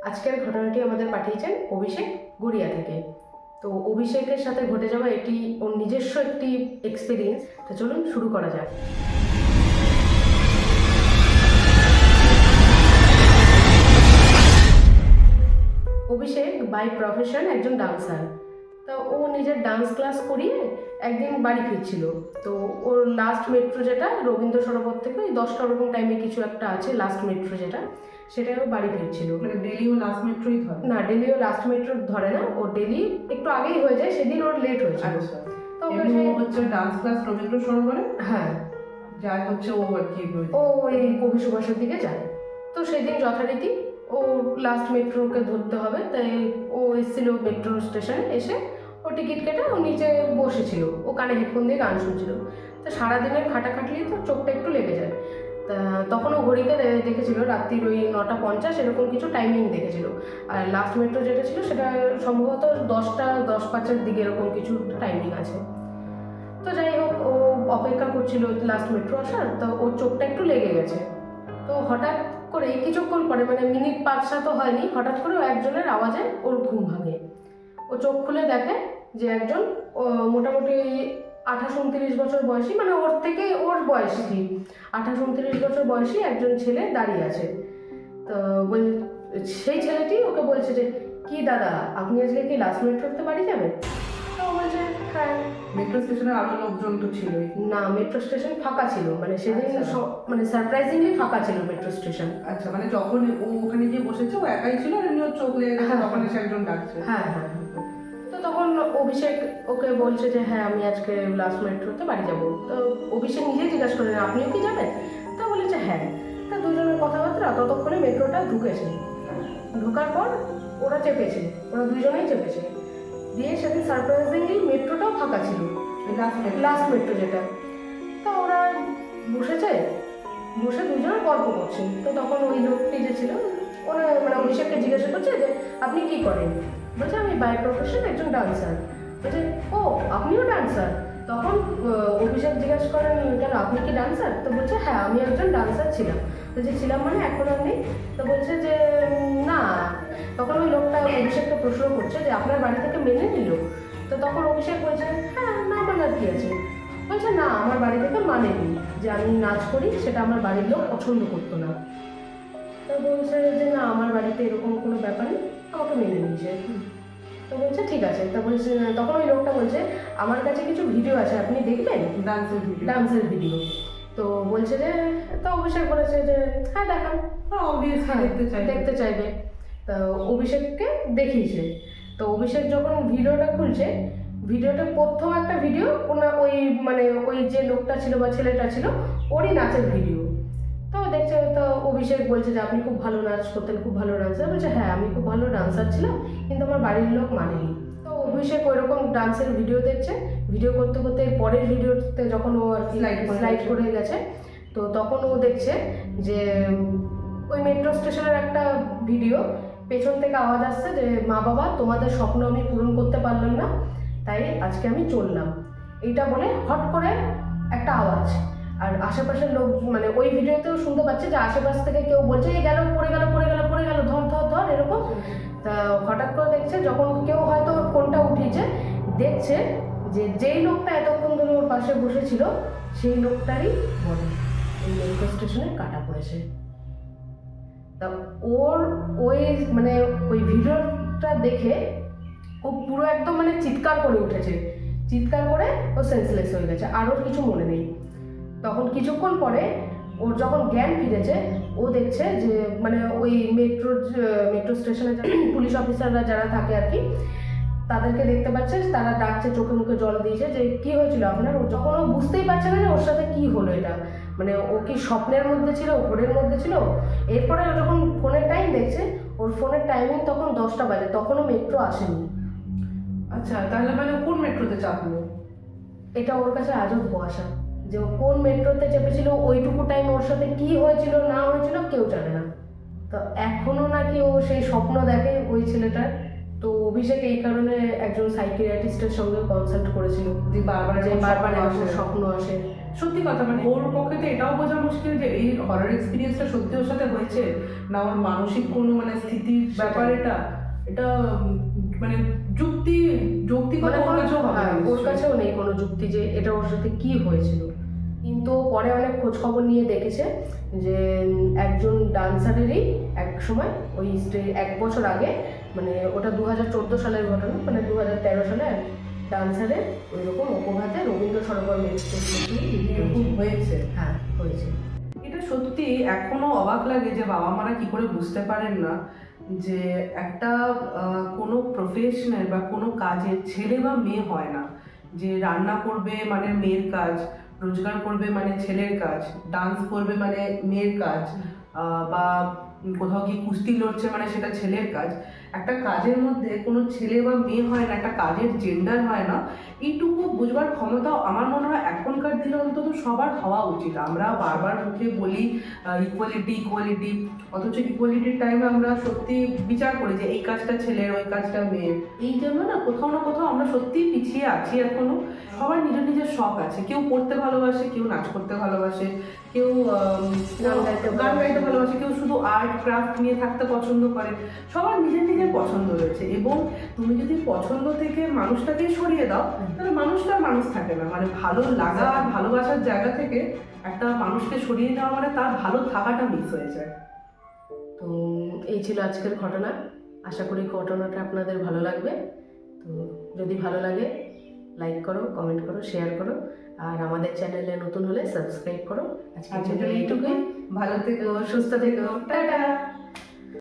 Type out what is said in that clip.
আজকের ঘটনাটি আমাদের পাঠিয়েছেন অভিষেক গড়িয়া থেকে। তো অভিষেকের সাথে ঘটে যাওয়া এটি ওর নিজস্ব একটি এক্সপিরিয়েন্স। তো চলুন শুরু করা যাক। অভিষেক বাই প্রফেশন একজন ডান্সার। তা ও নিজের ডান্স ক্লাস করিয়ে একদিন বাড়ি ফিরছিল। তো ওর লাস্ট মেট্রো যেটা রবীন্দ্র সরোবর থেকে ওই 10টা ওরকম টাইমে কিছু একটা আছে লাস্ট মেট্রো যেটা, সেটাই ও বাড়ি ফিরছিল। মানে ডেলিও লাস্ট মেট্রোই ধরে না, ডেলিও লাস্ট মেট্রো ধরে না, ও ডেলি একটু আগেই হয়ে যায়, সেদিন ওর লেট হয়েছিল। আচ্ছা, তো এমনি ও হচ্ছে ডান্স ক্লাস রবীন্দ্র সরোবরে হ্যাঁ, যাই হচ্ছে ও আর কি ও ওই কবি সুভাষের দিকে যায়। তো সেদিন যথারীতি ও লাস্ট মেট্রোকে ধরতে হবে, তাই ও এসেছিল মেট্রো স্টেশনে। এসে ও টিকিট কেটে ও নিচে বসেছিল, ও কানে হেডফোন দিয়ে গান শুনছিল। তো সারাদিনের খাটাখাটলি তো চোখটা একটু লেগে যায়। তা তখন ও ঘড়িতে দেখেছিল রাত্রির ওই 9:50 এরকম কিছু টাইমিং দেখেছিল। আর লাস্ট মেট্রো যেটা ছিল সেটা সম্ভবত 10:05 দিকে এরকম কিছু টাইমিং আছে। তো যাই হোক, ও অপেক্ষা করছিল লাস্ট মেট্রো আসার। তো ওর চোখটা একটু লেগে গেছে। তো হঠাৎ করে কিছুক্ষণ পরে, মানে মিনিট 5-7 তো হয়নি, হঠাৎ করে একজনের আওয়াজে ওর ঘুম ভাঙে। ও চোখ খুলে দেখে যে একজন মোটামুটি 28-29 বছর বয়সী, মানে ওর থেকে ওর বয়সী 28-29 বছর বয়সী একজন ছেলে দাঁড়িয়ে আছে। তো সেই ছেলেটি ওকে বলছে যে, কি দাদা, আপনি আজকে কি লাস্ট মেট্রোতে বাড়ি যাবেন? তো ও বলছে হ্যাঁ। মেট্রো স্টেশনে আরো লোকজন তো ছিলই না, মেট্রো স্টেশন ফাঁকা ছিল, মানে সেদিন আচ্ছা। মানে সারপ্রাইজিংলি ফাঁকা ছিল মেট্রো স্টেশন। আচ্ছা, মানে যখন ও ওখানে গিয়ে বসেছে ও একাই ছিল আর এমনি ওর চোখ লেগে গেছে, হ্যাঁ, তখন এসে একজন ডাকছে। হ্যাঁ হ্যাঁ হ্যাঁ। তো তখন অভিষেক ওকে বলছে যে হ্যাঁ, আমি আজকে লাস্ট মেট্রোতে বাড়ি যাব। তো অভিষেক নিজেই জিজ্ঞাসা করেন, আপনিও কি যাবেন? তো বলেছে হ্যাঁ। তা দুজনের কথাবার্তা, ততক্ষণে মেট্রোটা ঢুকেছে। ঢোকার পর ওরা চেপেছে, ওরা দুজনেই চেপেছে। দিয়ে সেদিন সারপ্রাইজিংলি মেট্রোটাও ফাঁকা ছিল, লাস্ট মেট্রো যেটা। তো ওরা বসেছে, বসে দুজনে গল্প করছে। তো তখন ওই লোকটি যে ছিল, ওরা মানে অভিষেককে জিজ্ঞাসা করছে যে আপনি কি করেন? বলছে আমি বাই প্রফেশন একজন ডান্সার। বলছে ও, আপনিও ডান্সার? তখন অভিষেক জিজ্ঞাসা করেন, কেন আপনি কি ডান্সার? তো বলছে হ্যাঁ, আমি একজন ডান্সার ছিলাম। বলছে ছিলাম মানে এখন আর নেই? তো বলছে যে না। তখন ওই লোকটা অভিষেককে প্রশ্ন করছে যে আপনার বাড়ি থেকে মেনে নিল? তো তখন অভিষেক বলছে হ্যাঁ, না মানার কি আছে? বলছে না, আমার বাড়ি থেকে মানেনি যে আমি নাচ করি, সেটা আমার বাড়ির লোক পছন্দ করতো না। তো বলছে যে না, আমার বাড়িতে এরকম কোনো ব্যাপার নেই, আমাকে মেনে নিয়েছে। তো বলছে ঠিক আছে। তো বলছে, তখন ওই লোকটা বলছে আমার কাছে কিছু ভিডিও আছে, আপনি দেখবেন? ডান্সের ভিডিও। তো বলছে যে, তো অভিষেক বলেছে যে হ্যাঁ দেখান। অবভিয়াসলি দেখতে চাইবে। তো অভিষেককে দেখিয়েছে। তো অভিষেক যখন ভিডিওটা খুলছে, ভিডিওটা প্রথম একটা ভিডিও ওনার ওই মানে ওই যে লোকটা ছিল বা ছেলেটা ছিল, ওরই নাচের ভিডিও। তো দেখছে। তো অভিষেক বলছে যে আপনি খুব ভালো নাচ করতেন, খুব ভালো ডান্সার। বলছে হ্যাঁ, আমি খুব ভালো ডান্সার ছিলাম, কিন্তু আমার বাড়ির লোক মানেনি। তো অভিষেক ওইরকম ডান্সের ভিডিও দেখছে। ভিডিও করতে করতে পরের ভিডিওতে যখন ও আর কি স্লাইড করে গেছে, তো তখন ও দেখছে যে ওই মেট্রো স্টেশনের একটা ভিডিও, পেছন থেকে আওয়াজ আসছে যে মা বাবা, তোমাদের স্বপ্ন আমি পূরণ করতে পারলাম না, তাই আজকে আমি চললাম। এইটা বলে হট করে একটা আওয়াজ। আর আশেপাশের লোক মানে ওই ভিডিওতেও শুনতে পাচ্ছে যে আশেপাশ থেকে কেউ বলছে এই গেল, পড়ে গেল, পড়ে গেল, পড়ে গেল, ধর ধর ধর, এরকম। তা হঠাৎ করে দেখছে, যখন কেউ হয়তো ওর ফোনটা উঠিয়েছে, দেখছে যে যেই লোকটা এতক্ষণ ধরে ওর পাশে বসেছিল, সেই লোকটারই বডি এই মেট্রো স্টেশনে কাটা পড়েছে। তা ওর ওই মানে ওই ভিডিওটা দেখে ও পুরো একদম মানে চিৎকার করে উঠেছে। চিৎকার করে ও সেন্সলেস হয়ে গেছে, আর ওর কিছু মনে নেই। তখন কিছুক্ষণ পরে ওর যখন জ্ঞান ফিরেছে, ও দেখছে যে মানে ওই মেট্রো স্টেশনে পুলিশ অফিসাররা যারা থাকে আর কি, তাদেরকে দেখতে পাচ্ছে, তারা ডাকছে, চোখে মুখে জল দিয়েছে যে কি হয়েছিল আপনার। ও যখন ও বুঝতেই পারছে না যে ওর সাথে কি হলো, এটা মানে ও কি স্বপ্নের মধ্যে ছিল, ঘোরের মধ্যে ছিল। এরপরে ও যখন ফোনের টাইম দেখছে, ওর ফোনের টাইমিং তখন 10টা বাজে, তখনও মেট্রো আসেনি। আচ্ছা, তাহলে মানে কোন মেট্রোতে চাপলো? এটা ওর কাছে আজও কুয়াশা, যে ও কোন মেট্রোতে চেপেছিল, ওইটুকু টাইম ওর সাথে কি হয়েছিল না হয়েছিল কেউ জানে না। তো এখনো নাকি ও সেই স্বপ্ন দেখে ওই ছেলেটার। তো ও অভিষেক এই কারণে একজন সাইকিয়াট্রিস্টের সঙ্গে কনসাল্ট করেছিল যে বারবার যে এরকম বারবার স্বপ্ন এরকম আসে। স্বপ্ন আসে। সত্যি কথা, মানে ওর পক্ষে তো এটাও বোঝা মুশকিল যে এই হরর এক্সপিরিয়েন্সটা সত্যি ওর সাথে হয়েছে না ওর মানসিক কোনো মানে স্থিতির ব্যাপার এটা এটা মানে যৌক্তিকতা মানে ওর কাছেও হবে না ওর নিশ্চয়ই। কাছেও নেই কোনো যুক্তি যে এটা ওর সাথে কি হয়েছিল। কিন্তু পরে অনেক খোঁজ খবর নিয়ে দেখেছে যে একজন ডান্সারেরই এক সময় ওই স্টেজ 1 বছর আগে, মানে ওটা 2014 সালের ঘটনা, মানে 2013 সালে ডান্সারের ওই রকম অপঘাতে রবীন্দ্র সরোবর এরকম হয়েছে। হ্যাঁ হয়েছে। এটা সত্যি এখনো অবাক লাগে যে বাবা মারা কি করে বুঝতে পারেন না যে একটা কোনো প্রফেশনের বা কোনো কাজের ছেলে বা মেয়ে হয় না। যে রান্না করবে মানে মেয়ের কাজ, রোজগার করবে মানে ছেলের কাজ, ডান্স করবে মানে মেয়ের কাজ, বা কোথাও গিয়ে কুস্তি লড়ছে মানে সেটা ছেলের কাজ। একটা কাজের মধ্যে কোনো ছেলে বা মেয়ে হয় না, একটা কাজের জেন্ডার হয় না, এইটুকু বুঝবার ক্ষমতা আমার মনে হয় এখনকার দিনে অন্তত সবার হওয়া উচিত। আমরা বারবার মুখে বলি ইকুয়ালিটি ইকুয়ালিটি, অথচ ইকুয়ালিটির টাইমে আমরা সত্যি বিচার করি যে এই কাজটা ছেলের, ওই কাজটা মেয়ের। এই জন্য না কোথাও আমরা সত্যিই পিছিয়ে আছি এখনো। সবার নিজের নিজের শখ আছে, কেউ পড়তে ভালোবাসে, কেউ নাচ করতে ভালোবাসে, কেউ গান গাইতে ভালোবাসে, কেউ শুধু আর্ট ক্রাফট নিয়ে থাকতে পছন্দ করে। সবার নিজের নিজের পছন্দ রয়েছে, এবং তুমি যদি পছন্দ থেকে মানুষটাকে সরিয়ে দাও তাহলে মানুষটা আর মানুষ থাকে না। মানে ভালো লাগা আর ভালোবাসার জায়গা থেকে একটা মানুষকে সরিয়ে দেওয়া মানে তার ভালো থাকাটা মিস হয়ে যায়। তো এই ছিল আজকের ঘটনা। আশা করি ঘটনাটা আপনাদের ভালো লাগবে। তো যদি ভালো লাগে লাইক করো, কমেন্ট করো, শেয়ার করো, আর আমাদের চ্যানেলে নতুন হলে সাবস্ক্রাইব করো। আজকের জন্য এইটুকুই। ভালো থেকো, সুস্থ থেকো, টাটা।